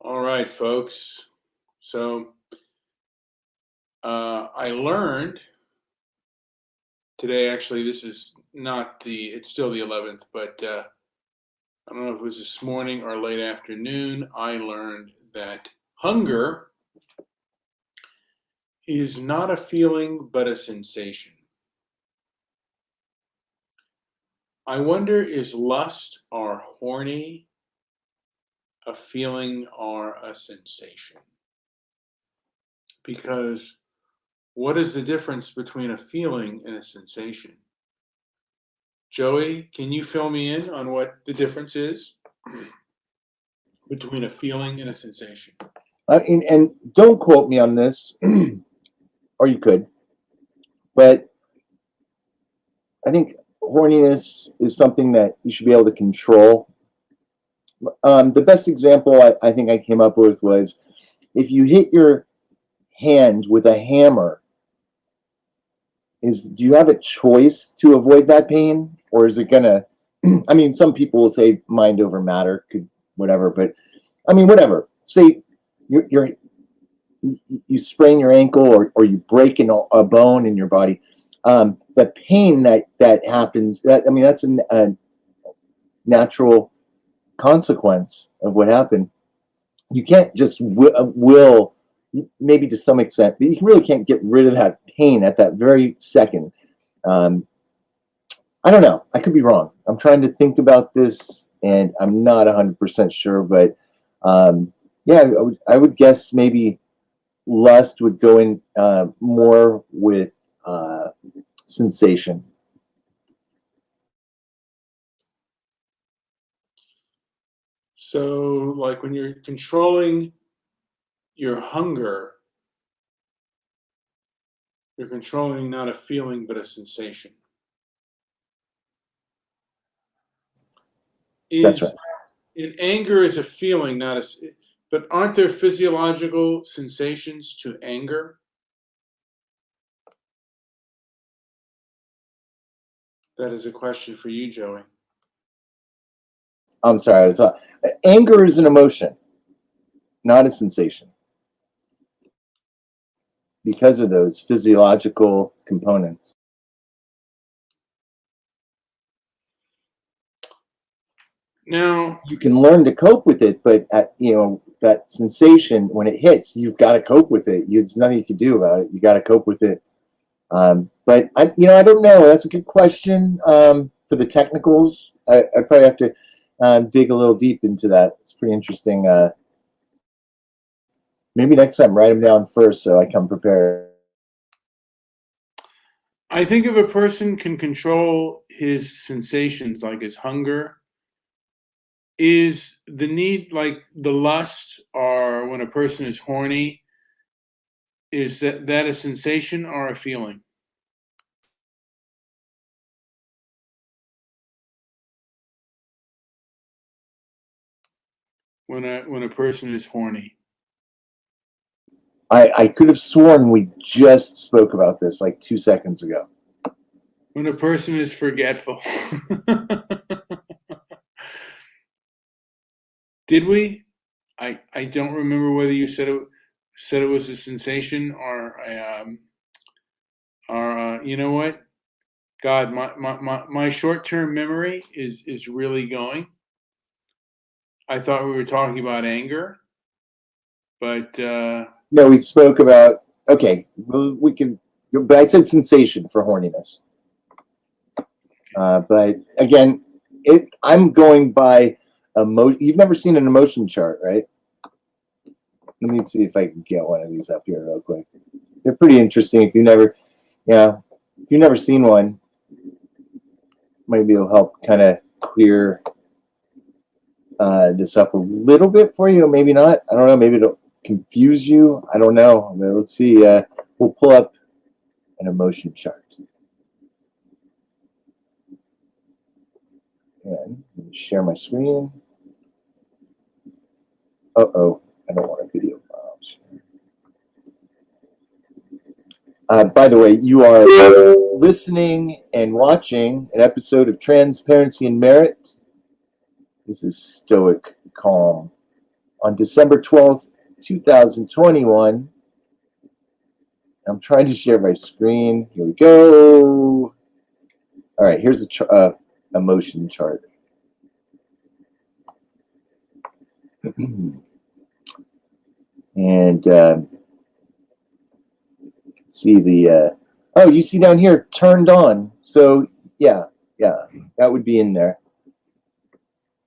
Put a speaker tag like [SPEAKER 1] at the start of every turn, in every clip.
[SPEAKER 1] All right, folks. So I learned today, actually, this is not it's still the 11th, but I don't know if it was this morning or late afternoon, I learned that hunger is not a feeling, but a sensation. I wonder, is lust or horny a feeling or a sensation? Because what is the difference between a feeling and a sensation? Joey, can you fill me in on what the difference is between a feeling and a sensation?
[SPEAKER 2] And don't quote me on this, or you could, but I think horniness is something that you should be able to control. The best example I think I came up with was if you hit your hand with a hammer, do you have a choice to avoid that pain, or is it gonna? I mean, some people will say mind over matter, could whatever, but I mean, whatever. Say you sprain your ankle or you break a bone in your body. The pain that happens, that's a natural consequence of what happened. You can't just will, maybe to some extent, but you really can't get rid of that pain at that very second. I don't know. I could be wrong. I'm trying to think about this, and I'm not 100% sure. But yeah, I would guess maybe lust would go in more with sensation.
[SPEAKER 1] So, like when you're controlling your hunger, you're controlling not a feeling but a sensation.
[SPEAKER 2] That's right.
[SPEAKER 1] In anger is a feeling, not a. But aren't there physiological sensations to anger? That is a question for you, Joey.
[SPEAKER 2] I'm sorry. Anger is an emotion, not a sensation, because of those physiological components.
[SPEAKER 1] Now,
[SPEAKER 2] you can learn to cope with it, but that sensation when it hits, you've got to cope with it. There's nothing you can do about it. You got to cope with it. But I don't know. That's a good question for the technicals. I probably have to dig a little deep into that. It's pretty interesting. Maybe next time, write them down first so I come prepared.
[SPEAKER 1] I think if a person can control his sensations, like his hunger, is the need, like the lust, or when a person is horny, is that a sensation or a feeling? When a person is horny.
[SPEAKER 2] I could have sworn we just spoke about this like 2 seconds ago.
[SPEAKER 1] When a person is forgetful. Did we? I don't remember whether you said it was a sensation or you know what? God, my short-term memory is really going. I thought we were talking about anger, but
[SPEAKER 2] no, we spoke about, okay, well, we can, but I said sensation for horniness. But again, I'm going by emotion. You've never seen an emotion chart, right? Let me see if I can get one of these up here real quick. They're pretty interesting. If you've never seen one, maybe it'll help kind of clear this up a little bit for you. Maybe not. I don't know. Maybe it'll confuse you. I don't know. I mean, let's see. We'll pull up an emotion chart. And let me share my screen. Uh-oh. I don't want a video file. By the way, you are listening and watching an episode of Transparency and Merit. This is Stoic Calm on December 12th, 2021. I'm trying to share my screen. Here we go. All right, here's a motion chart. And see the, oh, you see down here, turned on. So yeah, that would be in there.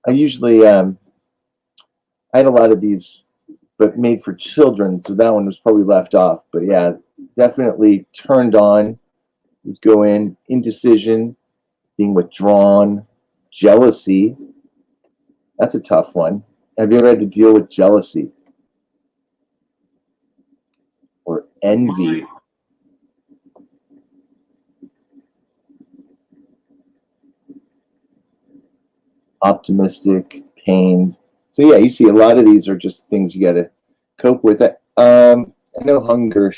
[SPEAKER 2] I usually, I had a lot of these, but made for children, so that one was probably left off. But yeah, definitely turned on. Would go in, indecision, being withdrawn, jealousy. That's a tough one. Have you ever had to deal with jealousy or envy? Optimistic, pained. So yeah, you see a lot of these are just things you got to cope with. I know hunger.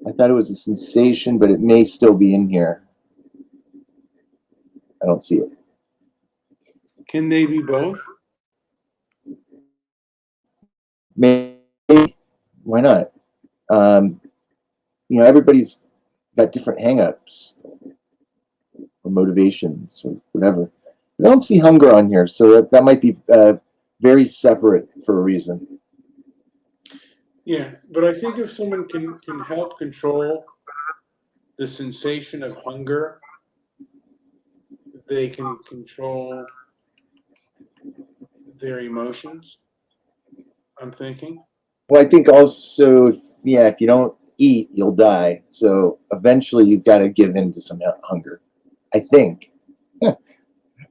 [SPEAKER 2] I thought it was a sensation, but it may still be in here. I don't see it.
[SPEAKER 1] Can they be both?
[SPEAKER 2] Maybe. Why not? Everybody's got different hangups or motivations or whatever. I don't see hunger on here, so that might be very separate for a reason.
[SPEAKER 1] Yeah, but I think if someone can help control the sensation of hunger, they can control their emotions, I'm thinking.
[SPEAKER 2] Well, I think also, if you don't eat, you'll die. So eventually you've got to give in to some hunger. I think.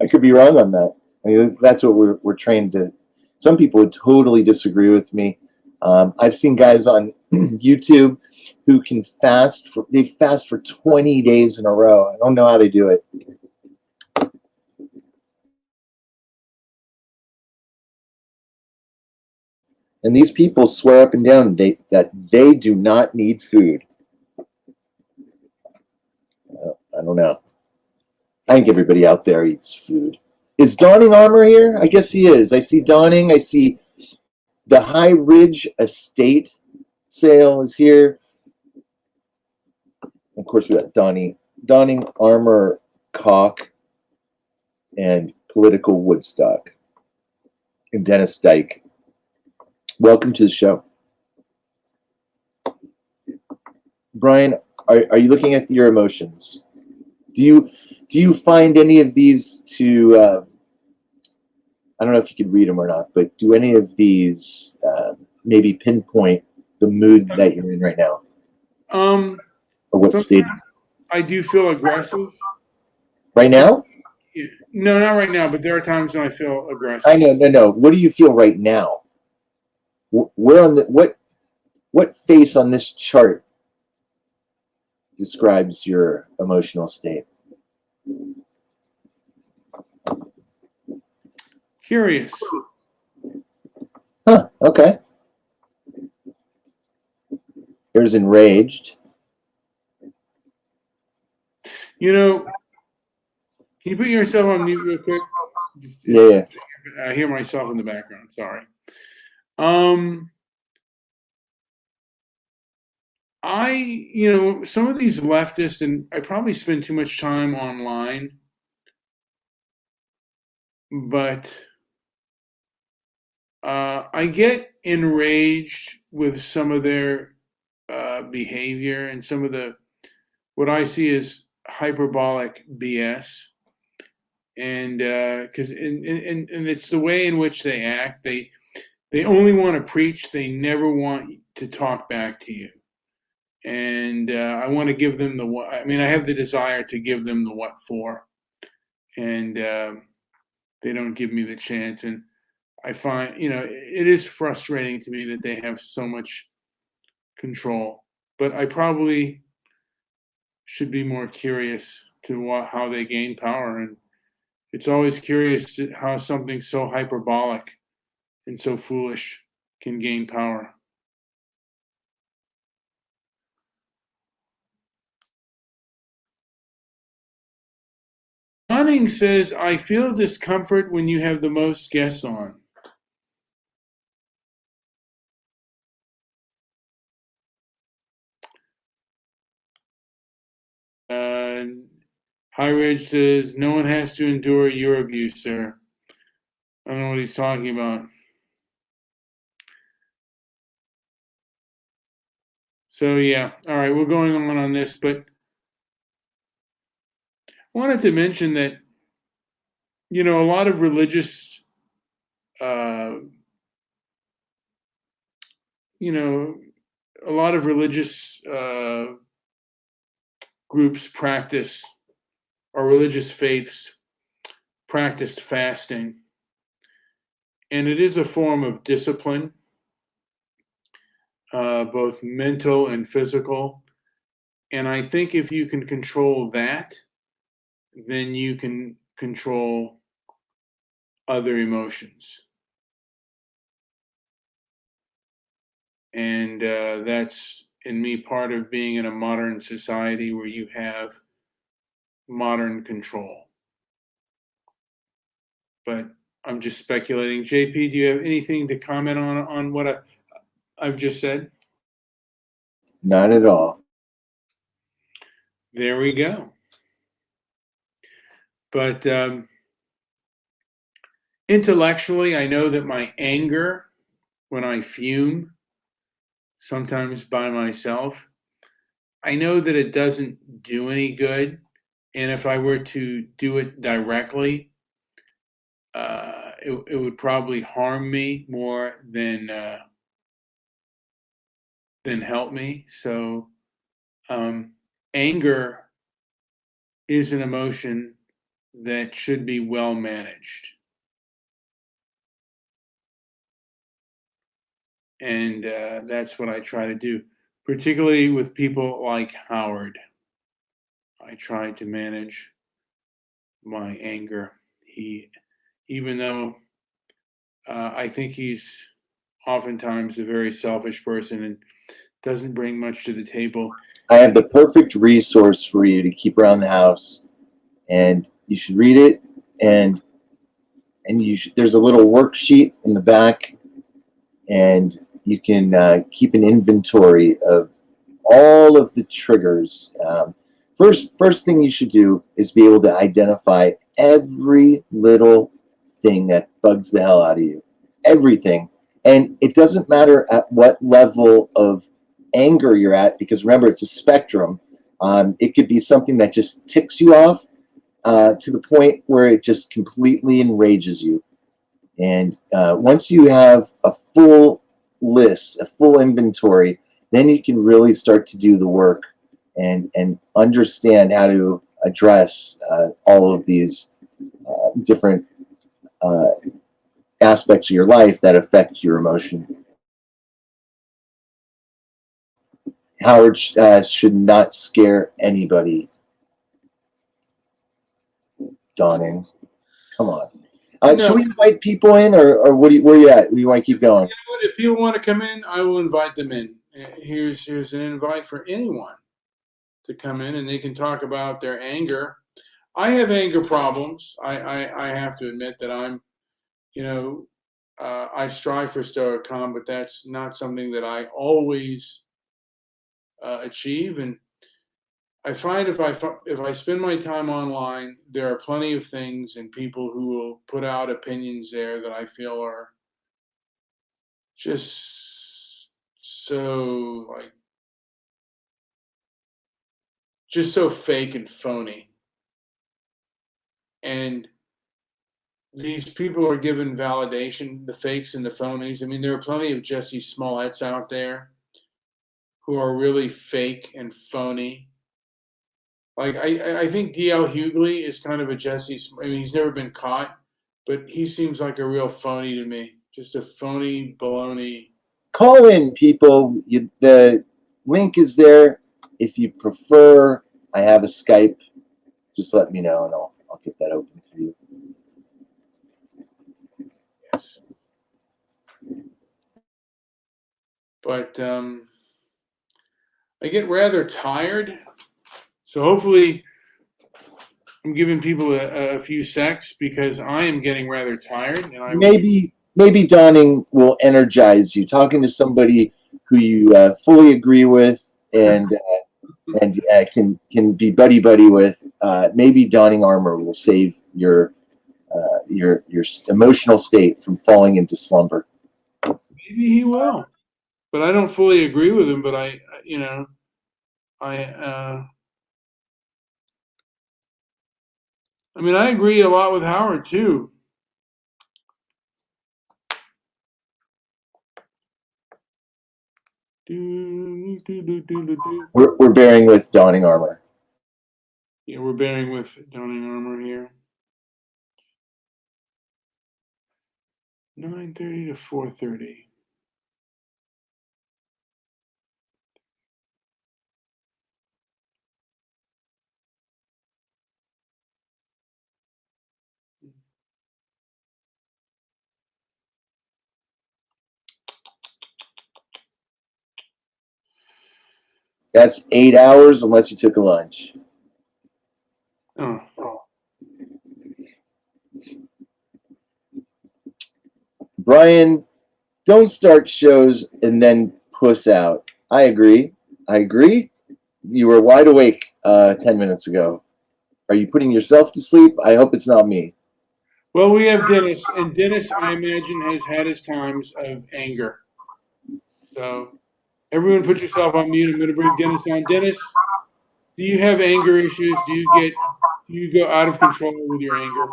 [SPEAKER 2] I could be wrong on that. I mean, that's what we're trained to. Some people would totally disagree with me. I've seen guys on YouTube who can they fast for 20 days in a row. I don't know how they do it. And these people swear up and down that they do not need food. I don't know. I think everybody out there eats food. Is Dawning Armor here? I guess he is. I see Dawning. I see the High Ridge Estate sale is here. Of course, we got Dawning Armor Caulk and Political Woodstock. And Dennis Dyke. Welcome to the show. Brian, are you looking at your emotions? Do you find any of these to I don't know if you could read them or not, but do any of these maybe pinpoint the mood that you're in right now? Or what state?
[SPEAKER 1] I do feel aggressive.
[SPEAKER 2] Right now?
[SPEAKER 1] No, not right now, but there are times when I feel aggressive.
[SPEAKER 2] I know, no. What do you feel right now? Where on what face on this chart describes your emotional state?
[SPEAKER 1] Curious.
[SPEAKER 2] Huh, okay. Here's enraged.
[SPEAKER 1] Can you put yourself on mute real quick?
[SPEAKER 2] Yeah.
[SPEAKER 1] I hear myself in the background. Sorry. Some of these leftists, and I probably spend too much time online, but I get enraged with some of their behavior and some of what I see as hyperbolic BS. And because and it's the way in which they act. They only want to preach. They never want to talk back to you. And I want to give them the what. I mean, I have the desire to give them the what for, and they don't give me the chance. And I find, it is frustrating to me that they have so much control. But I probably should be more curious to how they gain power. And it's always curious how something so hyperbolic and so foolish can gain power. Dunning says, I feel discomfort when you have the most guests on. High Ridge says, no one has to endure your abuse, sir. I don't know what he's talking about. So, yeah. All right, we're going on this, but I wanted to mention that, a lot of religious, uh, a lot of religious groups practice, or religious faiths practiced fasting. And it is a form of discipline, both mental and physical. And I think if you can control that, then you can control other emotions. And that's, in me, part of being in a modern society where you have modern control. But I'm just speculating. JP, do you have anything to comment on what I've just said?
[SPEAKER 2] Not at all.
[SPEAKER 1] There we go. But intellectually, I know that my anger, when I fume, sometimes by myself, I know that it doesn't do any good. And if I were to do it directly, it would probably harm me more than help me. So anger is an emotion that should be well managed. And that's what I try to do, particularly with people like Howard. I try to manage my anger. Even though I think he's oftentimes a very selfish person and doesn't bring much to the table.
[SPEAKER 2] I have the perfect resource for you to keep around the house, and you should read it. And there's a little worksheet in the back, and you can keep an inventory of all of the triggers. First thing you should do is be able to identify every little thing that bugs the hell out of you. Everything. And it doesn't matter at what level of anger you're at, because remember, it's a spectrum. It could be something that just ticks you off to the point where it just completely enrages you. And once you have a full list, a full inventory, then you can really start to do the work and understand how to address all of these different aspects of your life that affect your emotion. Howard should not scare anybody. Dawning, come on.
[SPEAKER 1] No.
[SPEAKER 2] Should we invite people in, or where are you at? You want to keep going?
[SPEAKER 1] You know what? If people want to come in, I will invite them in. Here's an invite for anyone to come in, and they can talk about their anger. I have anger problems. I have to admit that I'm, I strive for Stoic Calm, but that's not something that I always achieve. And I find if I spend my time online, there are plenty of things and people who will put out opinions there that I feel are just so just so fake and phony. And these people are given validation, the fakes and the phonies. I mean, there are plenty of Jesse Smolletts out there who are really fake and phony. Like, I think D.L. Hughley is kind of a Jesse. I mean, he's never been caught, but he seems like a real phony to me. Just a phony baloney.
[SPEAKER 2] Call in, people. The link is there. If you prefer, I have a Skype. Just let me know, and I'll get that open for you.
[SPEAKER 1] Yes. But I get rather tired. So hopefully I'm giving people a few secs, because I am getting rather tired. And
[SPEAKER 2] maybe Dawning will energize you. Talking to somebody who you fully agree with, and and can be buddy buddy with. Maybe donning armor will save your emotional state from falling into slumber.
[SPEAKER 1] Maybe he will, but I don't fully agree with him. But you know, I, I mean, I agree a lot with Howard too.
[SPEAKER 2] We're bearing with donning armor.
[SPEAKER 1] Yeah, we're bearing with donning armor here. 9:30 to 4:30.
[SPEAKER 2] That's 8 hours unless you took a lunch.
[SPEAKER 1] Oh,
[SPEAKER 2] Brian, don't start shows and then puss out. I agree. I agree. You were wide awake 10 minutes ago. Are you putting yourself to sleep? I hope it's not me.
[SPEAKER 1] well, we have Dennis, and Dennis, I imagine, has had his times of anger. So, everyone, put yourself on mute. I'm going to bring Dennis on. Dennis, do you have anger issues? Do you go out of control with your anger?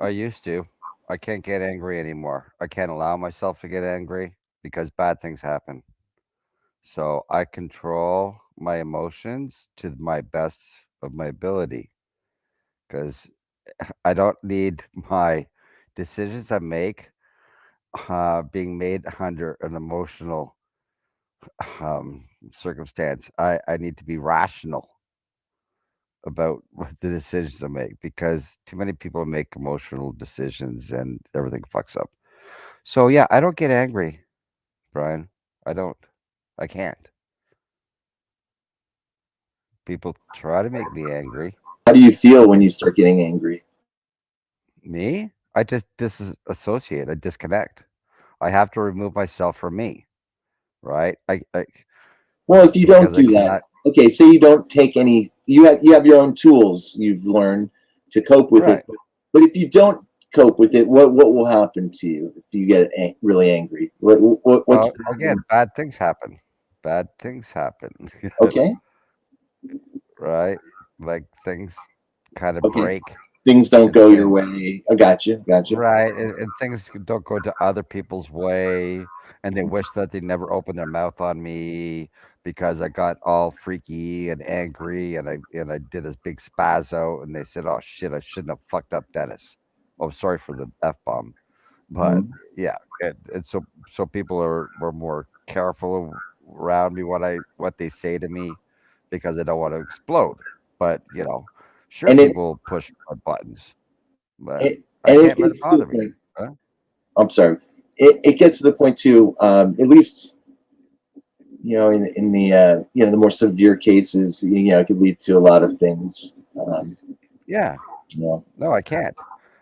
[SPEAKER 3] I used to. I can't get angry anymore. I can't allow myself to get angry because bad things happen. So I control my emotions to my best of my ability because I don't need my decisions I make being made under an emotional circumstance. I need to be rational about what the decisions I make because too many people make emotional decisions and everything fucks up. So yeah, I don't get angry, Brian. I don't. I can't. People try to make me angry.
[SPEAKER 2] How do you feel when you start getting angry?
[SPEAKER 3] Me? I just disassociate. I disconnect. I have to remove myself from me, right? I
[SPEAKER 2] Well, if you don't
[SPEAKER 3] because I
[SPEAKER 2] do that,
[SPEAKER 3] cannot.
[SPEAKER 2] okay, say you don't take any, you have your own tools you've learned to cope with it.
[SPEAKER 3] Right.
[SPEAKER 2] But if you don't cope with it, what will happen to you if you get really angry? What's
[SPEAKER 3] Well, again, bad things happen. Bad things happen.
[SPEAKER 2] okay?
[SPEAKER 3] Right? Like things kind of
[SPEAKER 2] Okay,
[SPEAKER 3] break
[SPEAKER 2] things don't
[SPEAKER 3] and
[SPEAKER 2] go your
[SPEAKER 3] and
[SPEAKER 2] way. I got you, got you.
[SPEAKER 3] right, and things don't go to other people's way, and they wish that they never opened their mouth on me because I got all freaky and angry, and I did this big spazzo, and they said, "Oh shit, I shouldn't have fucked up Dennis." Oh, sorry for the f bomb, but
[SPEAKER 2] Mhm.
[SPEAKER 3] yeah, and so people were more careful around me what they say to me because I don't want to explode. But sure,
[SPEAKER 2] And
[SPEAKER 3] people push my buttons, but
[SPEAKER 2] it
[SPEAKER 3] I
[SPEAKER 2] and it
[SPEAKER 3] can't let it
[SPEAKER 2] gets to the
[SPEAKER 3] bother me.
[SPEAKER 2] point.
[SPEAKER 3] Huh?
[SPEAKER 2] I'm sorry. It gets to the point too. At least in the the more severe cases, it could lead to a lot of things.
[SPEAKER 3] Yeah,
[SPEAKER 2] You know,
[SPEAKER 3] no, I can't.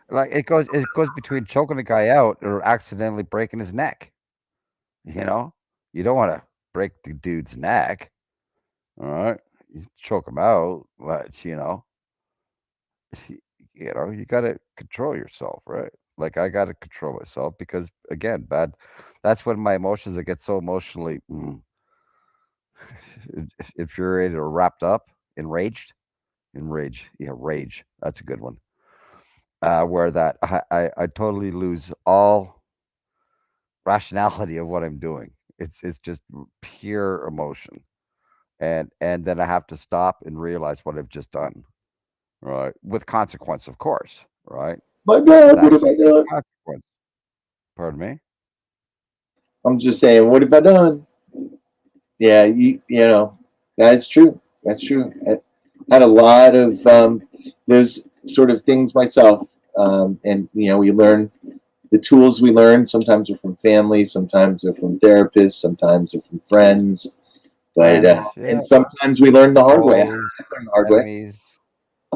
[SPEAKER 3] Like it goes between choking a guy out or accidentally breaking his neck. You know, you don't want to break the dude's neck. All right, you choke him out, but you got to control yourself, right? Like I got to control myself because again, bad. That's when my emotions I get so emotionally infuriated or wrapped up, enraged, enraged. Yeah, rage. That's a good one. Where that I totally lose all rationality of what I'm doing. It's just pure emotion, and then I have to stop and realize what I've just done, right? With consequence, of course, right?
[SPEAKER 2] my
[SPEAKER 3] With
[SPEAKER 2] God, what have I
[SPEAKER 3] actions come
[SPEAKER 2] done?
[SPEAKER 3] consequence. Pardon me?
[SPEAKER 2] I'm just saying, what have I done? Yeah, that's true. That's true. I had a lot of those sort of things myself, and we learn the tools we learn. Sometimes are from family, sometimes they're from therapists, sometimes they're from friends, but
[SPEAKER 3] Friends, yeah,
[SPEAKER 2] and sometimes we learn the hard way. I
[SPEAKER 3] foes,
[SPEAKER 2] learned the hard way,
[SPEAKER 3] enemies.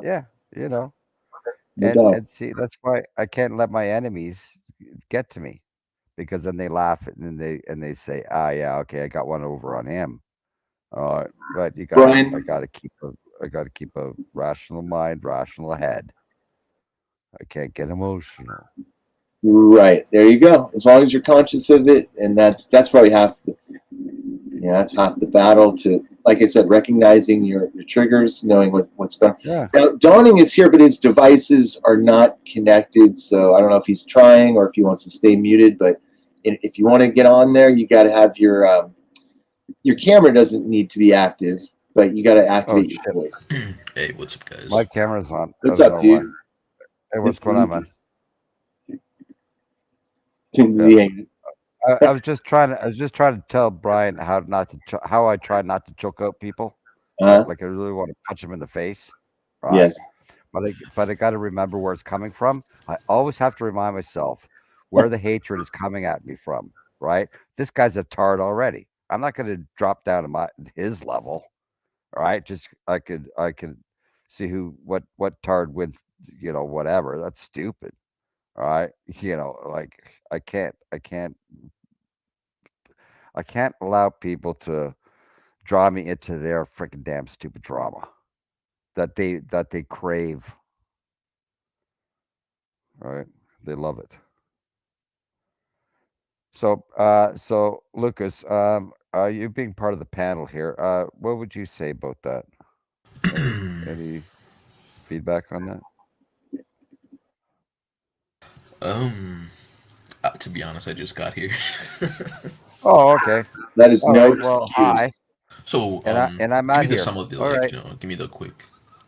[SPEAKER 3] Yeah, you know.
[SPEAKER 2] no
[SPEAKER 3] And
[SPEAKER 2] doubt.
[SPEAKER 3] see, that's why I can't let my enemies get to me because then they laugh and then they say, "Ah, yeah, okay, I got one over on him." All right, but I
[SPEAKER 2] Brian,
[SPEAKER 3] gotta keep a rational mind, rational head. I can't get emotional.
[SPEAKER 2] right there you go. As long as you're conscious of it, and that's probably half the, that's half the battle. To, like I said, recognizing your triggers, knowing what's going on.
[SPEAKER 3] Yeah.
[SPEAKER 2] Now, Dawning is here, but his devices are not connected, so I don't know if he's trying or if he wants to stay muted. But if you want to get on there, you got to have your camera doesn't need to be active, but you got to
[SPEAKER 3] Oh
[SPEAKER 2] activate your
[SPEAKER 3] shit,
[SPEAKER 2] voice.
[SPEAKER 4] Hey, what's up,
[SPEAKER 3] my
[SPEAKER 4] guys?
[SPEAKER 3] camera's on. I
[SPEAKER 2] What's
[SPEAKER 3] don't
[SPEAKER 2] up,
[SPEAKER 3] know why.
[SPEAKER 2] dude?
[SPEAKER 3] Hey, what's
[SPEAKER 2] Mr.
[SPEAKER 3] going on, man? Yeah.
[SPEAKER 2] Lucas.
[SPEAKER 3] I was just trying to. I was just trying to tell Brian how not to. How I try not to choke out people. Right?
[SPEAKER 2] Uh,
[SPEAKER 3] Like I really want to punch him in the face. Right.
[SPEAKER 2] yes.
[SPEAKER 3] But I got to remember where it's coming from. I always have to remind myself where the hatred is coming at me from. Right. This guy's a tard already. I'm not going to drop down to his level. All right. Just I could see what tard wins. Whatever. That's stupid. All right. Like I can't allow people to draw me into their freaking damn stupid drama that they crave. Right? They love it. So Lucas, you being part of the panel here, what would you say about that? Any feedback on that?
[SPEAKER 4] um, to be honest, I just got here.
[SPEAKER 3] Oh, okay.
[SPEAKER 2] That is
[SPEAKER 3] All
[SPEAKER 2] no
[SPEAKER 3] right. Well,
[SPEAKER 2] excuse.
[SPEAKER 3] hi,
[SPEAKER 4] So,
[SPEAKER 3] and I'm
[SPEAKER 4] give
[SPEAKER 3] out
[SPEAKER 4] me the
[SPEAKER 3] here.
[SPEAKER 4] sum of the
[SPEAKER 3] All right.
[SPEAKER 4] give me the quick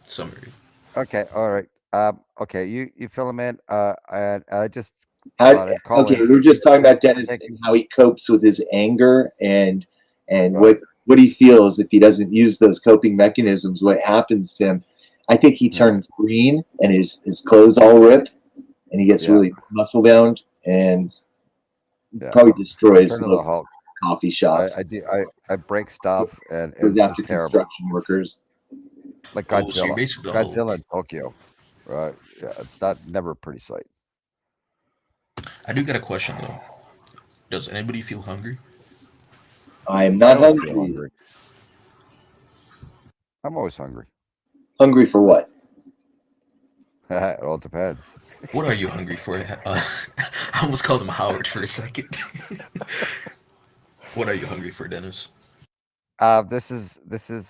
[SPEAKER 4] summary.
[SPEAKER 3] Okay. All right. Okay. You fill him in. And I just
[SPEAKER 2] How,
[SPEAKER 3] thought I'd call
[SPEAKER 2] okay,
[SPEAKER 3] in.
[SPEAKER 2] we were just talking
[SPEAKER 3] Thank
[SPEAKER 2] about Dennis
[SPEAKER 3] thank
[SPEAKER 2] and how he copes with his anger and
[SPEAKER 3] Right.
[SPEAKER 2] what he feels if he doesn't use those coping mechanisms. What happens to him? I think he
[SPEAKER 3] Yeah.
[SPEAKER 2] turns green and his clothes all rip and he gets
[SPEAKER 3] Yeah.
[SPEAKER 2] really muscle bound and
[SPEAKER 3] Yeah.
[SPEAKER 2] probably
[SPEAKER 3] I
[SPEAKER 2] destroys
[SPEAKER 3] turn to the
[SPEAKER 2] local
[SPEAKER 3] Hulk.
[SPEAKER 2] coffee shops.
[SPEAKER 3] I do. I break stuff, and
[SPEAKER 2] Goes
[SPEAKER 3] it's just
[SPEAKER 2] after
[SPEAKER 3] terrible.
[SPEAKER 2] construction
[SPEAKER 3] It's
[SPEAKER 2] workers.
[SPEAKER 3] like
[SPEAKER 4] Oh, so you're
[SPEAKER 3] Godzilla.
[SPEAKER 4] basically the
[SPEAKER 3] Godzilla
[SPEAKER 4] Hulk.
[SPEAKER 3] in Tokyo. Right. Yeah. It's not never a pretty sight.
[SPEAKER 4] I do got a question though. Does anybody feel hungry?
[SPEAKER 2] I am
[SPEAKER 3] I
[SPEAKER 2] not
[SPEAKER 3] always feel
[SPEAKER 2] hungry.
[SPEAKER 3] hungry. I'm always hungry.
[SPEAKER 2] Hungry for what?
[SPEAKER 3] It all depends.
[SPEAKER 4] What are you hungry for? I almost called him Howard for a second. What are you hungry for, Dennis?
[SPEAKER 3] This is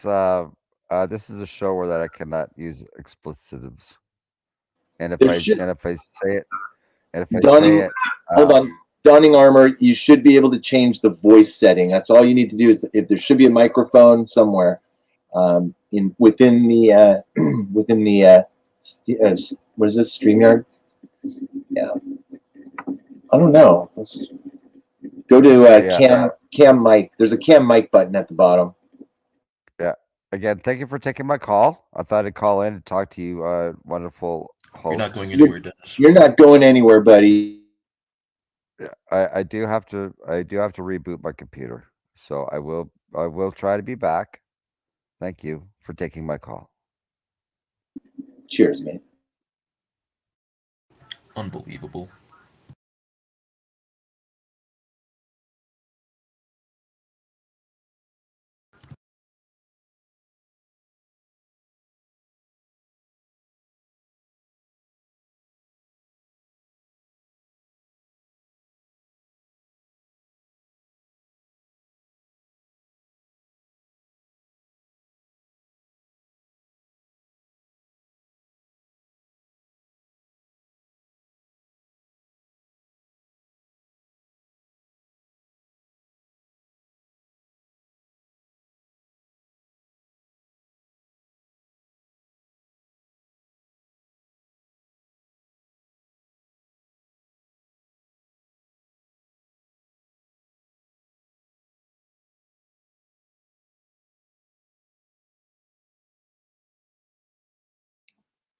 [SPEAKER 3] a show where that I cannot use explicitives,
[SPEAKER 2] There should
[SPEAKER 3] and if I say
[SPEAKER 2] donning.
[SPEAKER 3] it,
[SPEAKER 2] Hold on. Donning armor. You should be able to change the voice setting. That's all you need to do. Is if there should be a microphone somewhere in within the within the what is this, StreamYard? Yeah. I don't know. Let's go to
[SPEAKER 3] yeah,
[SPEAKER 2] cam mic. There's a cam mic button at the bottom.
[SPEAKER 3] yeah. Again, thank you for taking my call. I thought I'd call in and talk to you, wonderful
[SPEAKER 4] You're not going
[SPEAKER 3] hosts.
[SPEAKER 2] You're
[SPEAKER 4] anywhere, Dennis.
[SPEAKER 2] you're not going anywhere, buddy.
[SPEAKER 3] Yeah, I do have to reboot my computer, so I will try to be back. Thank you for taking my call.
[SPEAKER 2] Cheers, man.
[SPEAKER 4] Unbelievable.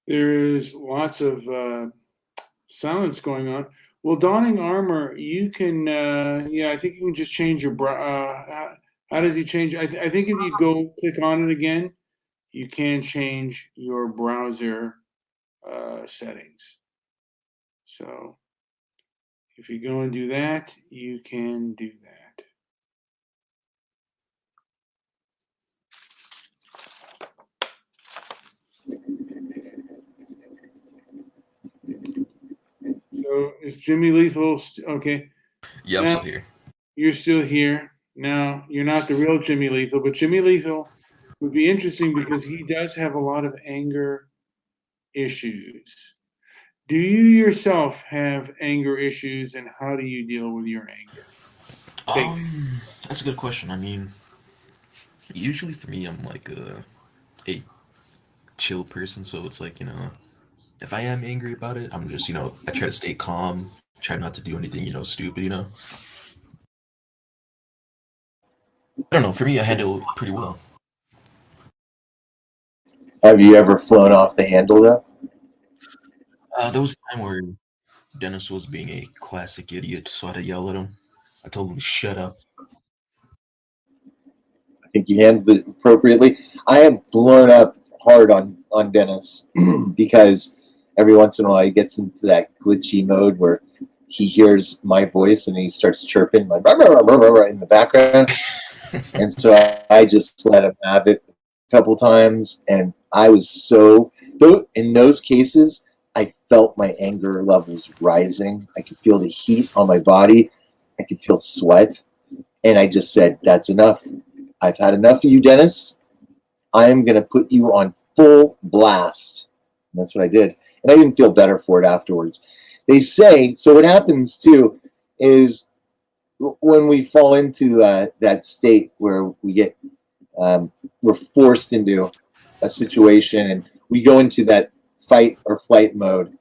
[SPEAKER 1] There is lots of silence going on. Well, donning armor, you can, yeah, I think you can just change your brow. How does he change? I think if you go click on it again, you can change your browser settings. So if you go and do that, you can do that. So is Jimmy Lethal okay?
[SPEAKER 4] Yeah, I'm
[SPEAKER 1] Now
[SPEAKER 4] still here.
[SPEAKER 1] you're still here. Now you're not the real Jimmy Lethal, but Jimmy Lethal would be interesting because he does have a lot of anger issues. Do you yourself have anger issues, and how do you deal with your anger? Big.
[SPEAKER 4] That's a good question. I mean, usually for me, I'm like a chill person, so it's like, if I am angry about it, I'm just, I try to stay calm, try not to do anything, stupid. I don't know. For me, I handle it pretty well.
[SPEAKER 2] Have you ever flown off the handle though?
[SPEAKER 4] There was a time where Dennis was being a classic idiot, so I had to yell at him. I told him to shut up.
[SPEAKER 2] I think you handled it appropriately. I have blown up hard on Dennis because every once in a while he gets into that glitchy mode where he hears my voice and he starts chirping like "Rah, rah, rah, rah, rah," in the background, and so I just let him have it a couple times, and I was so in those cases I felt my anger levels rising. I could feel the heat on my body. I could feel sweat, and I just said, "That's enough. I've had enough of you, Dennis. I am going to put you on full blast." And that's what I did. And I didn't feel better for it afterwards. They say, so what happens too is when we fall into that state where we're forced into a situation and we go into that fight or flight mode,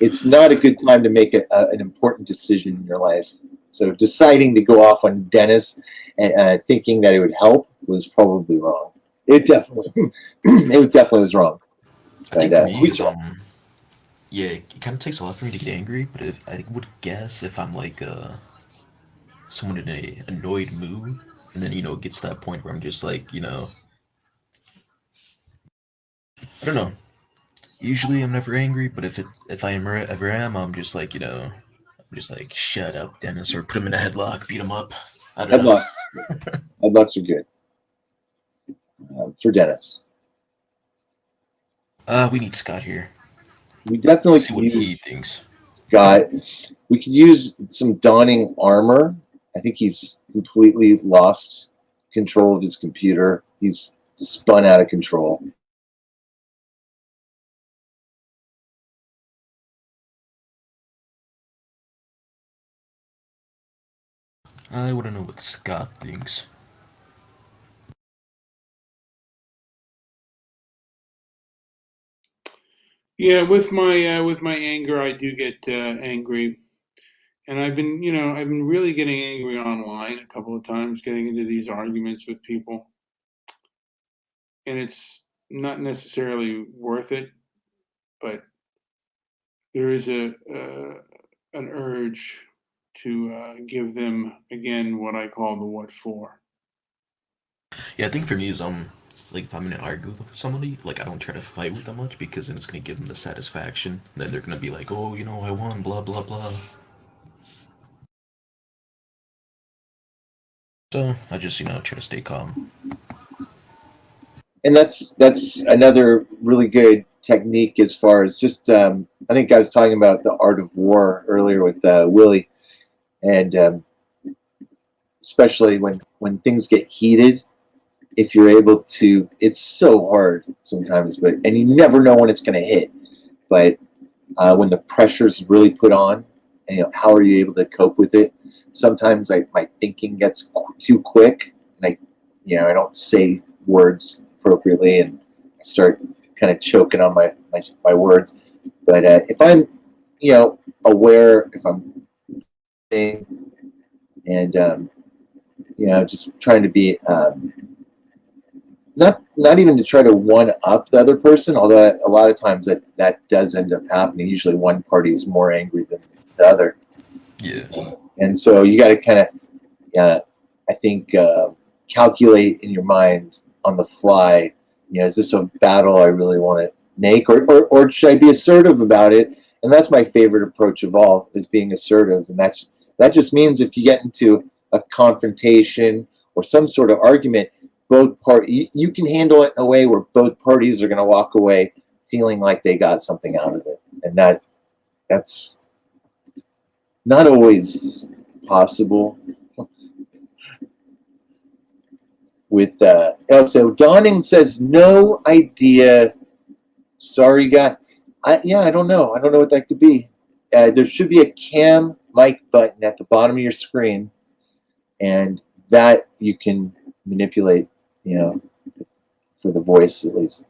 [SPEAKER 2] it's not a good time to make an important decision in your life. So deciding to go off on Dennis and thinking that it would help was probably wrong. It definitely, it definitely was wrong.
[SPEAKER 4] I think
[SPEAKER 2] But
[SPEAKER 4] for me is yeah, it kind of takes a lot for me to get angry, but if I would guess if I'm like someone in a annoyed mood, and then it gets to that point where I'm just like, I don't know. Usually I'm never angry, but if I ever am, I'm just like, I'm just like, shut up, Dennis, or put him in a headlock, beat him up. I don't know.
[SPEAKER 2] headlock, headlocks are good for Dennis.
[SPEAKER 4] We need Scott here.
[SPEAKER 2] We definitely
[SPEAKER 4] See
[SPEAKER 2] could
[SPEAKER 4] what he
[SPEAKER 2] use
[SPEAKER 4] thinks.
[SPEAKER 2] Scott. We could use some dawning armor. I think he's completely lost control of his computer. He's spun out of control.
[SPEAKER 4] I want to know what Scott thinks.
[SPEAKER 1] Yeah, with my anger, I do get angry, and I've been really getting angry online a couple of times, getting into these arguments with people, and it's not necessarily worth it, but there is an urge to give them again what I call the what for.
[SPEAKER 4] Yeah, I think for me is like if I'm in an argument with somebody, like I don't try to fight with them much because then it's gonna give them the satisfaction. Then they're gonna be like, oh, I won, blah blah blah. So I just try to stay calm.
[SPEAKER 2] And that's another really good technique as far as just I think I was talking about the art of war earlier with Willie, and especially when things get heated, if you're able to, it's so hard sometimes, but and you never know when it's going to hit, but when the pressure's really put on, and, how are you able to cope with it? Sometimes my thinking gets too quick, and I don't say words appropriately, and I start kind of choking on my words. But if I'm, aware, if I'm saying, and just trying to be not even to try to one up the other person, although a lot of times that does end up happening. Usually one party is more angry than the other,
[SPEAKER 4] Yeah.
[SPEAKER 2] and so you got to kind of I think calculate in your mind on the fly. Is this a battle I really want to make, or should I be assertive about it? And that's my favorite approach of all, is being assertive, and that just means if you get into a confrontation or some sort of argument, both parties, you can handle it in a way where both parties are going to walk away feeling like they got something out of it, and that's not always possible with so Dawning says no idea. Sorry, guy. I don't know. I don't know what that could be. There should be a cam mic button at the bottom of your screen, and that you can manipulate, for the voice at least.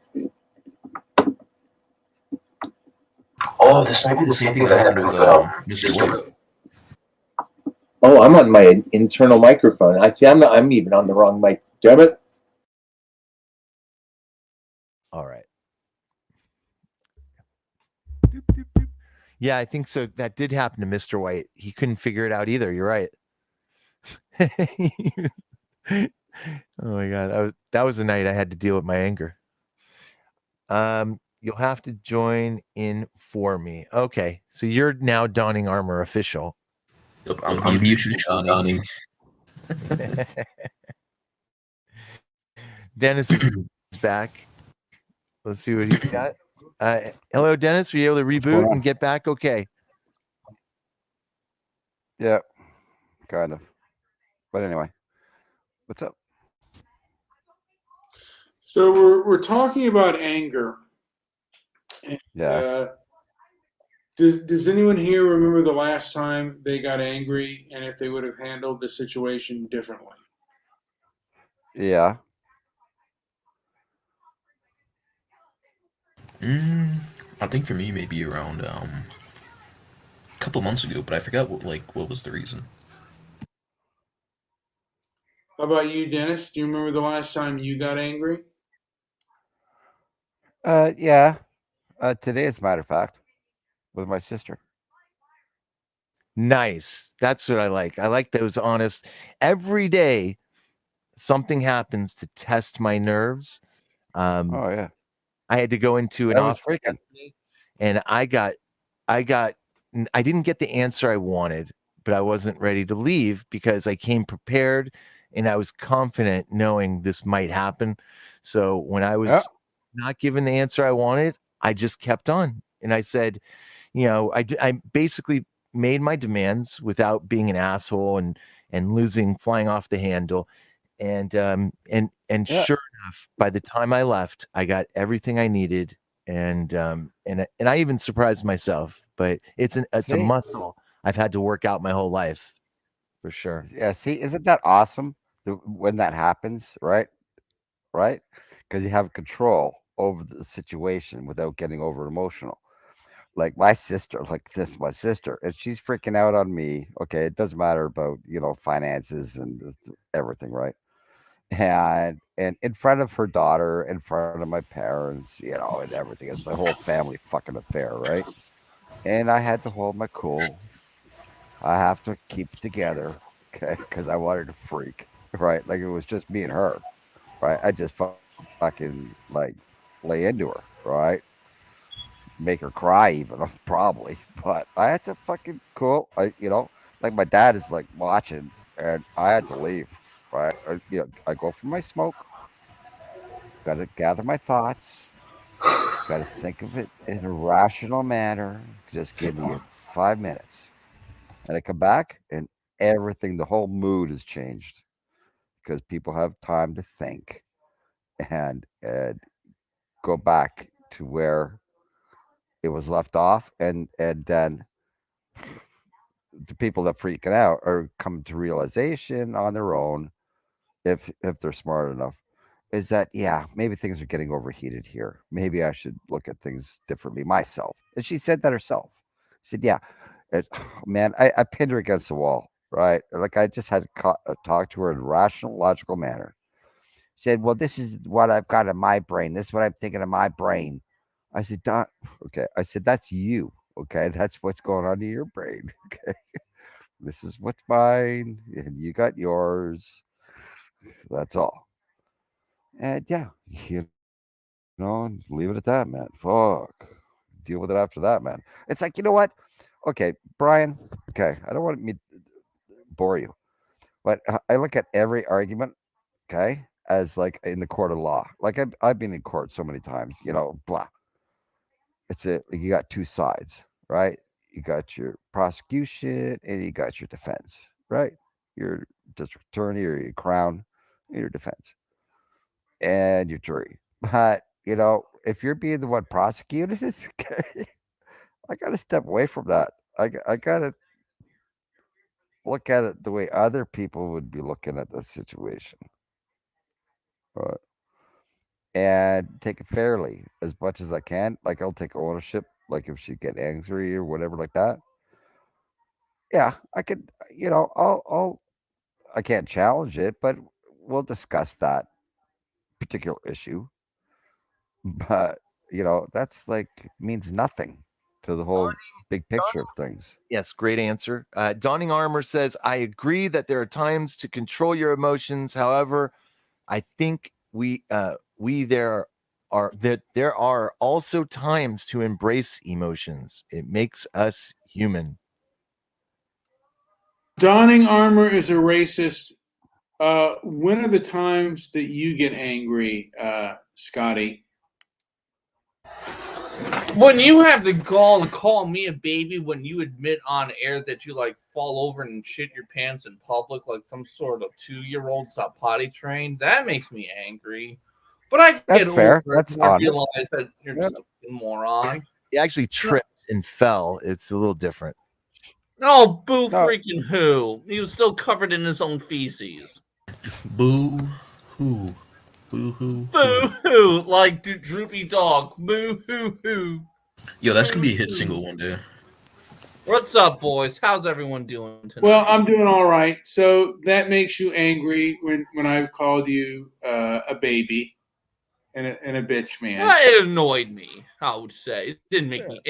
[SPEAKER 4] Oh, this might be the same thing that happened with Mr. White.
[SPEAKER 2] Oh, I'm on my internal microphone. I see. I'm even on the wrong mic. Damn it!
[SPEAKER 5] All right. Yeah, I think so. That did happen to Mr. White. He couldn't figure it out either. You're right. Oh my God. That was the night I had to deal with my anger. You'll have to join in for me. Okay. So you're now Donning Armor official.
[SPEAKER 4] Yep, I'm mutually Johnny.
[SPEAKER 5] Dennis is back. Let's see what he got. Hello, Dennis. Were you able to reboot and get back? Okay.
[SPEAKER 3] Yeah, kind of. But anyway, what's up?
[SPEAKER 1] So we're talking about anger.
[SPEAKER 3] Yeah.
[SPEAKER 1] Does anyone here remember the last time they got angry and if they would have handled the situation differently?
[SPEAKER 3] Yeah.
[SPEAKER 4] I think for me maybe around a couple months ago, but I forgot what was the reason.
[SPEAKER 1] How about you, Dennis? Do you remember the last time you got angry?
[SPEAKER 3] Yeah. Today, as a matter of fact, with my sister.
[SPEAKER 5] Nice. That's what I like. I like those honest. Every day, something happens to test my nerves.
[SPEAKER 3] Oh yeah.
[SPEAKER 5] I had to go into an
[SPEAKER 3] I was
[SPEAKER 5] office
[SPEAKER 3] freaking.
[SPEAKER 5] and I didn't get the answer I wanted, but I wasn't ready to leave because I came prepared and I was confident knowing this might happen. So when I was not given the answer I wanted, I just kept on. And I said, I basically made my demands without being an asshole and flying off the handle. And sure enough, by the time I left, I got everything I needed. And I even surprised myself, but it's a muscle I've had to work out my whole life, for sure.
[SPEAKER 3] Yeah. See, isn't that awesome when that happens? Right. Right. Because you have control over the situation without getting over emotional. Like my sister, my sister, and she's freaking out on me. Okay, it doesn't matter about finances and everything, right? And in front of her daughter, in front of my parents, and everything. It's a whole family fucking affair, right? And I had to hold my cool. I have to keep it together, okay? Because I wanted to freak, right? Like it was just me and her, right? I just fucking lay into her, right? Make her cry even probably, but I had to fucking cool. Like my dad is like watching, and I had to leave. Right, I go for my smoke. Got to gather my thoughts. Got to think of it in a rational manner. Just give me 5 minutes, and I come back, and everything, the whole mood has changed because people have time to think and go back to where it was left off, and then the people that freaking out are coming to realization on their own if they're smart enough is that maybe things are getting overheated here, maybe I should look at things differently myself. And she said that herself. She said man, I pinned her against the wall, right? Like I just had to talk to her in a rational logical manner. She said, well, this is what I've got in my brain, this is what I'm thinking in my brain. I said, Don, okay. I said, that's you. Okay, that's what's going on in your brain. Okay, this is what's mine, and you got yours. That's all. And leave it at that, man. Fuck. Deal with it after that, man. It's like, you know what? Okay, Brian. Okay, I don't want me to bore you, but I look at every argument, okay, as like in the court of law. Like I've been in court so many times, blah. You got two sides, right? you got your prosecution, and you got your defense, right? Your district attorney or your crown, and your defense, and your jury. But if you're being the one prosecuted, I got to step away from that. I got to look at it the way other people would be looking at the situation, right? And take it fairly as much as I can. Like I'll take ownership. Like if she get angry or whatever like that. Yeah, I could. I can't challenge it, but we'll discuss that particular issue. But that's like means nothing to the whole big picture of things.
[SPEAKER 5] Yes, great answer. Dawning Armor says, I agree that there are times to control your emotions. However, I think there are also times to embrace emotions. It makes us human.
[SPEAKER 1] Donning armor is a racist. When are the times that you get angry, Scotty?
[SPEAKER 6] When you have the gall to call me a baby when you admit on air that you like fall over and shit your pants in public like some sort of 2-year-old stop potty trained, that makes me angry. But I
[SPEAKER 3] That's
[SPEAKER 6] get
[SPEAKER 3] fair.
[SPEAKER 6] over
[SPEAKER 3] That's
[SPEAKER 6] it and I
[SPEAKER 3] honest.
[SPEAKER 6] realize that you're just a moron.
[SPEAKER 5] He actually tripped and fell. It's a little different.
[SPEAKER 6] No, boo
[SPEAKER 3] No.
[SPEAKER 6] freaking who? He was still covered in his own feces.
[SPEAKER 4] Boo hoo. Boo hoo.
[SPEAKER 6] Boo hoo, like droopy dog. Boo hoo hoo.
[SPEAKER 4] Yo, that's gonna be a hit single one day.
[SPEAKER 6] What's up, boys? How's everyone doing tonight?
[SPEAKER 1] Well, I'm doing all right. So that makes you angry when I've called you a baby and a bitch man.
[SPEAKER 6] Well, it annoyed me, I would say. It didn't make me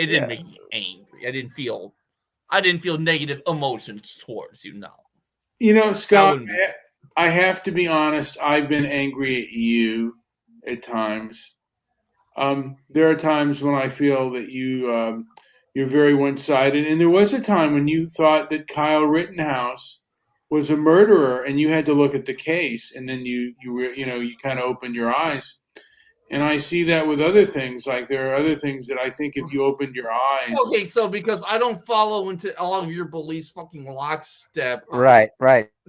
[SPEAKER 6] angry. I didn't feel negative emotions towards you, no.
[SPEAKER 1] Scott, I have to be honest, I've been angry at you at times. There are times when I feel that you're very one-sided, and there was a time when you thought that Kyle Rittenhouse was a murderer, and you had to look at the case, and then you kind of opened your eyes. And I see that with other things. Like there are other things that I think if you opened your eyes.
[SPEAKER 6] Okay, so because I don't follow into all of your beliefs fucking lockstep.
[SPEAKER 3] Right.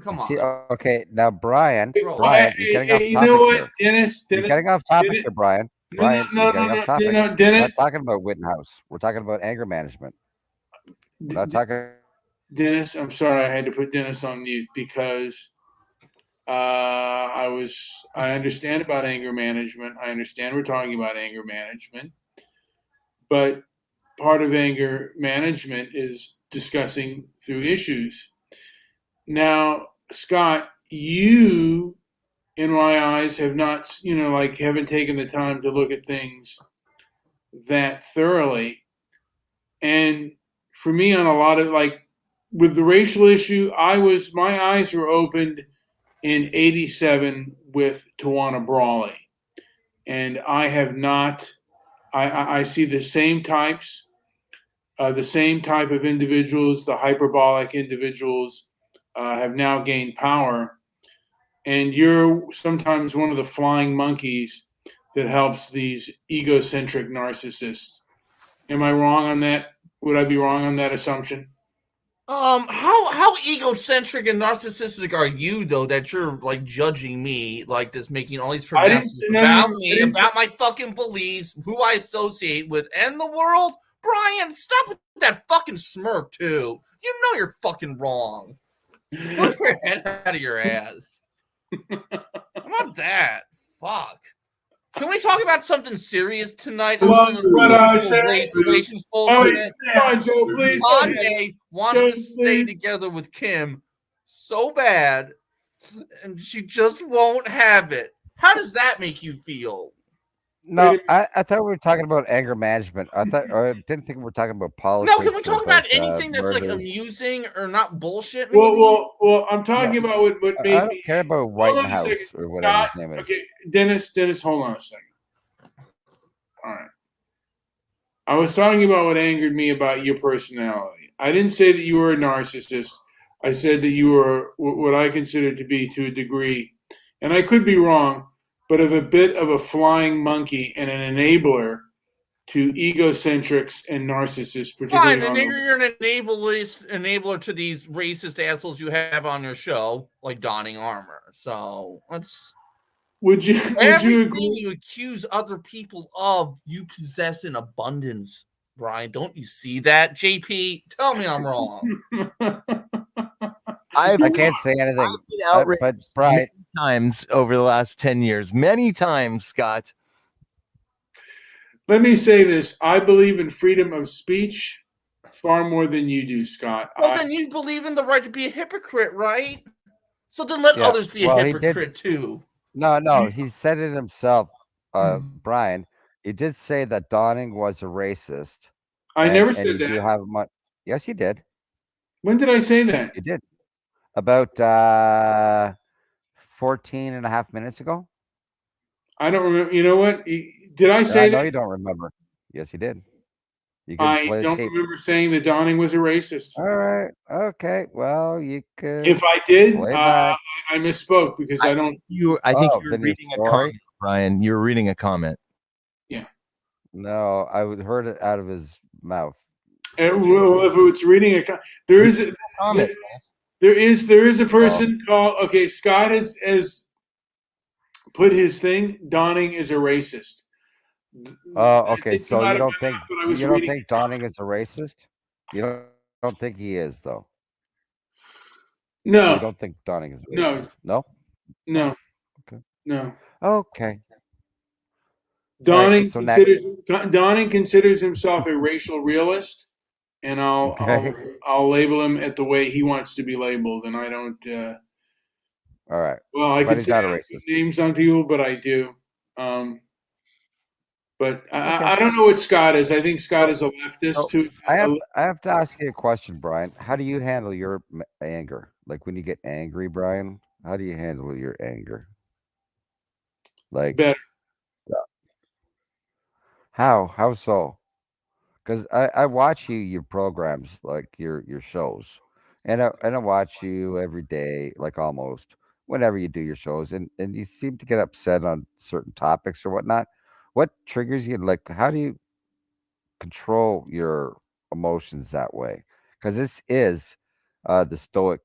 [SPEAKER 6] Come
[SPEAKER 3] See,
[SPEAKER 6] on.
[SPEAKER 3] okay, now Brian,
[SPEAKER 6] Bro,
[SPEAKER 3] you're getting off topic
[SPEAKER 1] You know what,
[SPEAKER 3] here.
[SPEAKER 1] Dennis?
[SPEAKER 3] You're getting off topic here, Brian. Brian, you're getting off topic.
[SPEAKER 1] No,
[SPEAKER 3] We're
[SPEAKER 1] Dennis.
[SPEAKER 3] not talking about Wittenhouse. We're talking about anger management. We're not talking.
[SPEAKER 1] Dennis, I'm sorry I had to put Dennis on mute because I understand about anger management. I understand we're talking about anger management, but part of anger management is discussing through issues. Now, Scott, you, in my eyes, have not, haven't taken the time to look at things that thoroughly. And for me, on a lot of with the racial issue, my eyes were opened in '87 with Tawana Brawley, and I have not. I see the same types, the same type of individuals, the hyperbolic individuals, have now gained power, and you're sometimes one of the flying monkeys that helps these egocentric narcissists. Am I wrong on that? Would I be wrong on that assumption?
[SPEAKER 6] How egocentric and narcissistic are you though that you're like judging me like this, making all these pronouncements about me, about my fucking beliefs, who I associate with, and the world? Brian, stop with that fucking smirk too. You know you're fucking wrong. Put your head out of your ass. How about that? Fuck. Can we talk about something serious tonight?
[SPEAKER 1] What I said.
[SPEAKER 6] Relations bullshit.
[SPEAKER 1] Joe, please.
[SPEAKER 6] Kanye wants to stay together with Kim so bad, and she just won't have it. How does that make you feel?
[SPEAKER 3] No, I thought we were talking about anger management. I didn't think we were talking about politics.
[SPEAKER 6] No, can we talk about anything that's like amusing or not bullshit? Maybe?
[SPEAKER 1] Well, I'm talking about what made
[SPEAKER 3] I don't care about Whitehouse or whatever his name is.
[SPEAKER 1] Okay, Dennis, hold on a second. All right. I was talking about what angered me about your personality. I didn't say that you were a narcissist. I said that you were what I consider to be, to a degree, and I could be wrong, but of a bit of a flying monkey and an enabler to egocentrics and narcissists,
[SPEAKER 6] Fine,
[SPEAKER 1] particularly
[SPEAKER 6] then
[SPEAKER 1] on the.
[SPEAKER 6] you're an enabler to these racist assholes you have on your show, like donning armor. So let's.
[SPEAKER 1] Would you
[SPEAKER 6] Everything
[SPEAKER 1] agree?
[SPEAKER 6] you accuse other people of, you possess in abundance, Brian. Don't you see that, JP? Tell me I'm wrong.
[SPEAKER 5] I
[SPEAKER 3] can't say anything.
[SPEAKER 5] been outraged
[SPEAKER 3] But Brian,
[SPEAKER 5] many times over the last 10 years. Many times, Scott.
[SPEAKER 1] Let me say this. I believe in freedom of speech far more than you do, Scott.
[SPEAKER 6] Well, then you believe in the right to be a hypocrite, right? So then let others be a hypocrite too.
[SPEAKER 3] No, he said it himself, Brian. He did say that Donning was a racist.
[SPEAKER 1] I never said
[SPEAKER 3] and you
[SPEAKER 1] that.
[SPEAKER 3] do have much. Yes, you did.
[SPEAKER 1] When did I say that?
[SPEAKER 3] You did. About 14 and a half minutes ago.
[SPEAKER 1] I don't remember. You know what? Did I say
[SPEAKER 3] I
[SPEAKER 1] that?
[SPEAKER 3] know you don't remember. Yes, you did. You could
[SPEAKER 1] I
[SPEAKER 3] play the
[SPEAKER 1] don't
[SPEAKER 3] tape.
[SPEAKER 1] remember saying that Donning was a racist.
[SPEAKER 3] All right. Okay. Well, you could.
[SPEAKER 1] If I did,
[SPEAKER 3] play back.
[SPEAKER 1] I misspoke because I don't.
[SPEAKER 5] I think
[SPEAKER 3] Oh,
[SPEAKER 5] you were
[SPEAKER 3] then you're
[SPEAKER 5] reading a
[SPEAKER 3] sorry?
[SPEAKER 5] comment, Brian. You were reading a comment.
[SPEAKER 1] Yeah.
[SPEAKER 3] No, I would heard it out of his mouth.
[SPEAKER 1] Well, if it's reading there is a
[SPEAKER 5] comment.
[SPEAKER 1] there is a person called. Okay, Scott has put his thing. Donning is a racist.
[SPEAKER 3] Oh, okay.
[SPEAKER 1] It
[SPEAKER 3] So
[SPEAKER 1] came out
[SPEAKER 3] you
[SPEAKER 1] of
[SPEAKER 3] don't
[SPEAKER 1] my
[SPEAKER 3] think
[SPEAKER 1] mouth when I was
[SPEAKER 3] you don't
[SPEAKER 1] reading
[SPEAKER 3] think Donning is a racist? You don't think he is though. You
[SPEAKER 1] No,
[SPEAKER 3] don't think Donning is a
[SPEAKER 1] No.
[SPEAKER 3] racist? No.
[SPEAKER 1] no,
[SPEAKER 3] Okay.
[SPEAKER 1] no.
[SPEAKER 3] Okay.
[SPEAKER 1] Donning
[SPEAKER 3] so next.
[SPEAKER 1] Donning considers himself a racial realist, and
[SPEAKER 3] Okay.
[SPEAKER 1] I'll label him at the way he wants to be labeled, and I don't.
[SPEAKER 3] All right.
[SPEAKER 1] Well, I
[SPEAKER 3] But
[SPEAKER 1] could
[SPEAKER 3] he's
[SPEAKER 1] say
[SPEAKER 3] not a
[SPEAKER 1] I don't put
[SPEAKER 3] racist.
[SPEAKER 1] names on people, but I do. But
[SPEAKER 3] Okay.
[SPEAKER 1] I don't know what Scott is. I think Scott is a leftist too.
[SPEAKER 3] I have to ask you a question, Brian. How do you handle your anger? Like when you get angry, Brian, how do you handle your anger? Like
[SPEAKER 1] Better.
[SPEAKER 3] how so? Because I watch your programs, like your shows, and I watch you every day, like almost whenever you do your shows, and you seem to get upset on certain topics or whatnot. What triggers you? Like, how do you control your emotions that way? Because this is the Stoic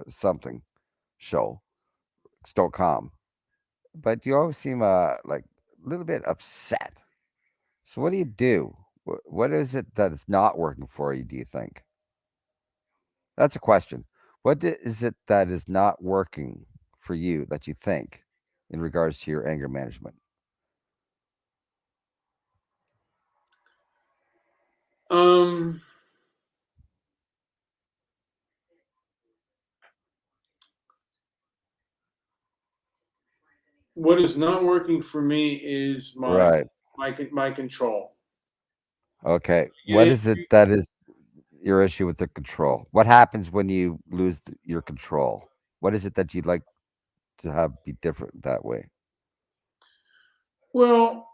[SPEAKER 3] something show, Stoic Calm, but you always seem like a little bit upset. So what do you do? What is it that is not working for you? Do you think that's a question? Is it that is not working for you that you think in regards to your anger management?
[SPEAKER 1] What is not working for me is
[SPEAKER 3] Right.
[SPEAKER 1] my control.
[SPEAKER 3] Okay. What is it that is your issue with the control? What happens when you lose your control? What is it that you'd like to have be different that way?
[SPEAKER 1] Well,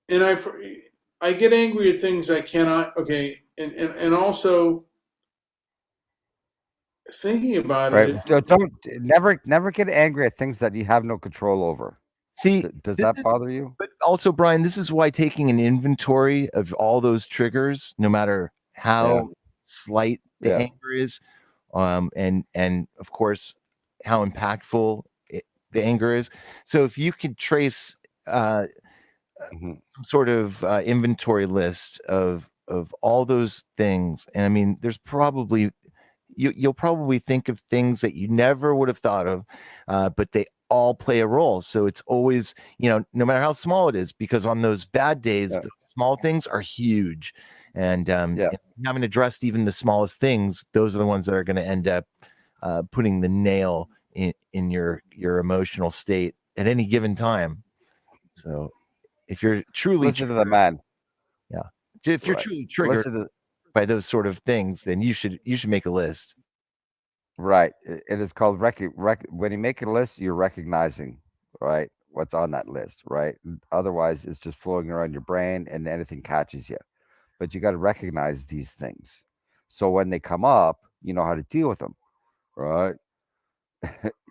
[SPEAKER 1] and I get angry at things I cannot. Okay, and also thinking about
[SPEAKER 3] Right.
[SPEAKER 1] it.
[SPEAKER 3] Don't never get angry at things that you have no control over.
[SPEAKER 5] See,
[SPEAKER 3] Does that bother you?
[SPEAKER 5] but also, Brian, this is why taking an inventory of all those triggers, no matter how slight the anger is, and of course, how impactful the anger is. So if you could trace some sort of inventory list of all those things, and I mean, there's probably you'll probably think of things that you never would have thought of, but they all play a role. So it's always, no matter how small it is, because on those bad days, the small things are huge. And having addressed even the smallest things, those are the ones that are going to end up putting the nail in your emotional state at any given time. So if you're truly
[SPEAKER 3] listen to the man,
[SPEAKER 5] if you're truly triggered by those sort of things, then you should make a list.
[SPEAKER 3] Right. It is called when you make a list, you're recognizing, right, what's on that list, right? Otherwise, it's just flowing around your brain and anything catches you. But you got to recognize these things. So when they come up, you know how to deal with them, right?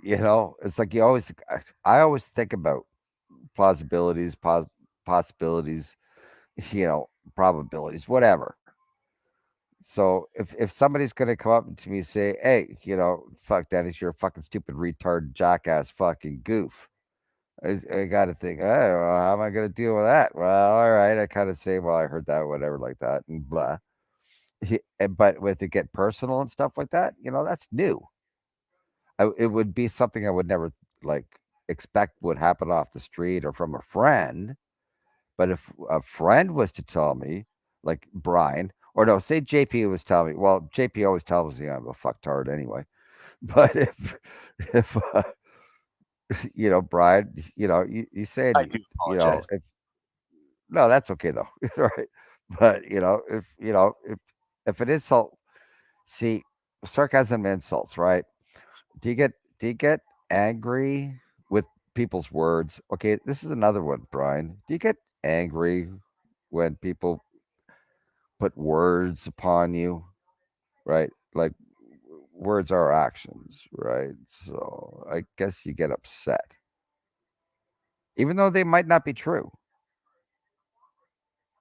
[SPEAKER 3] You know, it's like I always think about plausibilities, possibilities, you know, probabilities, whatever. So if somebody's gonna come up to me and say, "Hey, you know, fuck Dennis, you're a fucking stupid retard, jackass, fucking goof," I got to think, oh, well, how am I going to deal with that? Well, all right, I kind of say, well, I heard that, whatever, like that, and blah. But with it get personal and stuff like that, you know, that's new. It would be something I would never like expect would happen off the street or from a friend. But if a friend was to tell me, like Brian, or no, say JP was telling me, well, JP always tells me I'm a fucktard anyway. But if you know, Brian, you know, you said,
[SPEAKER 5] I do
[SPEAKER 3] you know,
[SPEAKER 5] apologize.
[SPEAKER 3] no, that's okay though, right? But if an insult, see, sarcasm insults, right? Do you get angry with people's words? Okay, this is another one, Brian. Do you get angry when people put words upon you, right? Like words are actions, right? So I guess you get upset, even though they might not be true.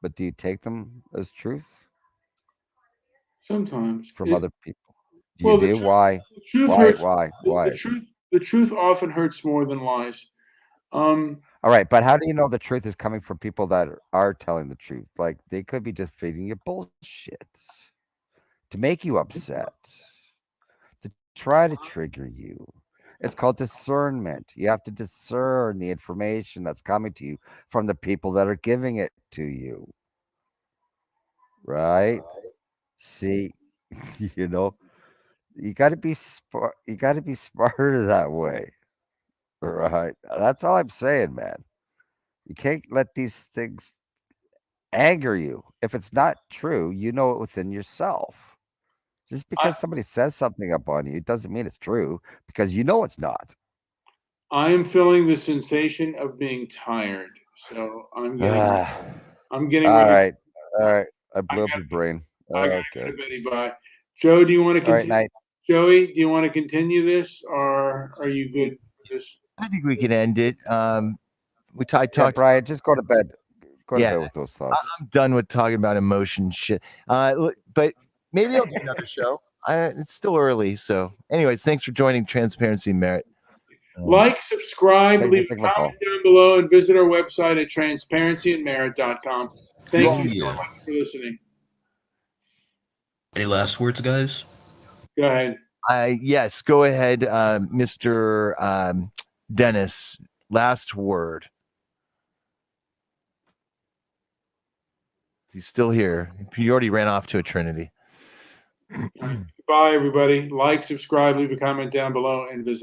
[SPEAKER 3] But do you take them as truth
[SPEAKER 1] Sometimes
[SPEAKER 3] from other people? Do you
[SPEAKER 1] well,
[SPEAKER 3] do? Why?
[SPEAKER 1] the truth
[SPEAKER 3] Why?
[SPEAKER 1] hurts.
[SPEAKER 3] Why?
[SPEAKER 1] The
[SPEAKER 3] Why?
[SPEAKER 1] truth often hurts more than lies.
[SPEAKER 3] All right, but how do you know the truth is coming from people that are telling the truth? Like they could be just feeding you bullshit to make you upset, to try to trigger you. It's called discernment. You have to discern the information that's coming to you from the people that are giving it to you, right? See, you know, you got to be smart. You got to be smarter that way, right? That's all I'm saying, man. You can't let these things anger you. If it's not true, you know it within yourself. Just
[SPEAKER 1] I
[SPEAKER 3] because somebody says something up on you doesn't mean it's true because you know it's not.
[SPEAKER 1] I am feeling the sensation of being tired, so
[SPEAKER 3] Ah,
[SPEAKER 1] I'm getting
[SPEAKER 3] all
[SPEAKER 1] ready.
[SPEAKER 3] right. All right. I
[SPEAKER 1] I
[SPEAKER 3] blew up
[SPEAKER 1] got
[SPEAKER 3] your brain.
[SPEAKER 1] I got to
[SPEAKER 3] Okay.
[SPEAKER 1] go to Betty. Bye. Joe, do you want to
[SPEAKER 3] All right,
[SPEAKER 1] continue?
[SPEAKER 3] night.
[SPEAKER 1] Joey, do you want to continue this, or are you good with this?
[SPEAKER 5] I think we can end it. I
[SPEAKER 3] Yeah,
[SPEAKER 5] talked.
[SPEAKER 3] Brian, just go to bed. Go to
[SPEAKER 5] Yeah,
[SPEAKER 3] bed with those thoughts.
[SPEAKER 5] I'm done with talking about emotion shit. But maybe I'll do another show. It's still early, so. Anyways, thanks for joining Transparency Merit.
[SPEAKER 1] Like, subscribe,
[SPEAKER 3] Thanks for
[SPEAKER 1] leave
[SPEAKER 3] taking
[SPEAKER 1] a
[SPEAKER 3] my
[SPEAKER 1] comment
[SPEAKER 3] call.
[SPEAKER 1] down below, and visit our website at transparencyandmerit.com. Thank
[SPEAKER 4] Oh
[SPEAKER 1] you so
[SPEAKER 4] yeah.
[SPEAKER 1] much for listening.
[SPEAKER 4] Any last words, guys?
[SPEAKER 1] Go ahead.
[SPEAKER 5] Yes, go ahead, Mr. Dennis. Last word. He's still here. He already ran off to a Trinity.
[SPEAKER 1] All right. Goodbye, everybody. Like, subscribe, leave a comment down below, and visit.